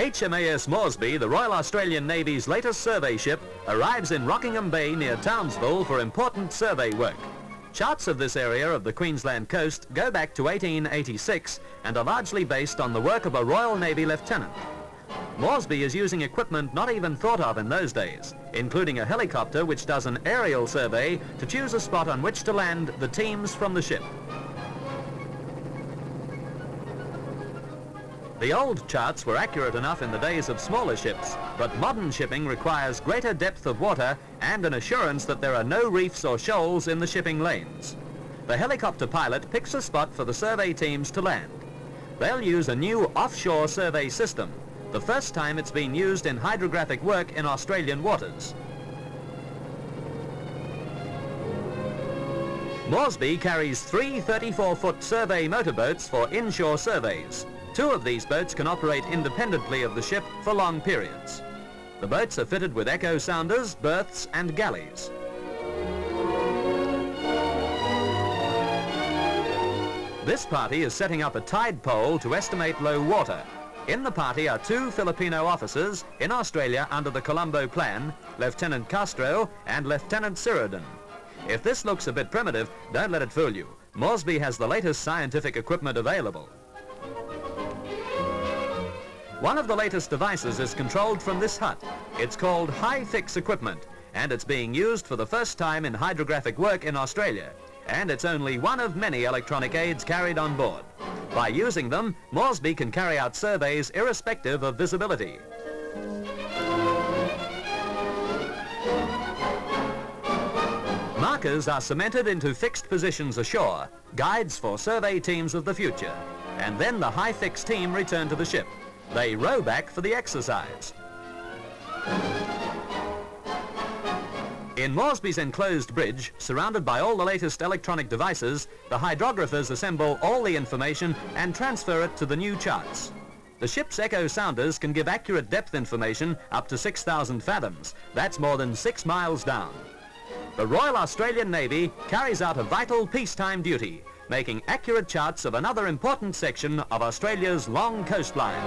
HMAS Moresby, the Royal Australian Navy's latest survey ship, arrives in Rockingham Bay near Townsville for important survey work. Charts of this area of the Queensland coast go back to 1886 and are largely based on the work of a Royal Navy lieutenant. Moresby is using equipment not even thought of in those days, including a helicopter which does an aerial survey to choose a spot on which to land the teams from the ship. The old charts were accurate enough in the days of smaller ships, but modern shipping requires greater depth of water and an assurance that there are no reefs or shoals in the shipping lanes. The helicopter pilot picks a spot for the survey teams to land. They'll use a new offshore survey system, the first time it's been used in hydrographic work in Australian waters. Moresby carries 3 34-foot survey motorboats for inshore surveys. 2 of these boats can operate independently of the ship for long periods. The boats are fitted with echo sounders, berths and galleys. This party is setting up a tide pole to estimate low water. In the party are 2 Filipino officers in Australia under the Colombo Plan, Lieutenant Castro and Lieutenant Siridan. If this looks a bit primitive, don't let it fool you. Moresby has the latest scientific equipment available. One of the latest devices is controlled from this hut. It's called high-fix equipment, and it's being used for the first time in hydrographic work in Australia. And it's only one of many electronic aids carried on board. By using them, Moresby can carry out surveys irrespective of visibility. Markers are cemented into fixed positions ashore, guides for survey teams of the future. And then the high-fix team return to the ship. They row back for the exercise. In Moresby's enclosed bridge, surrounded by all the latest electronic devices, the hydrographers assemble all the information and transfer it to the new charts. The ship's echo sounders can give accurate depth information up to 6,000 fathoms. That's more than 6 miles down. The Royal Australian Navy carries out a vital peacetime duty, making accurate charts of another important section of Australia's long coastline.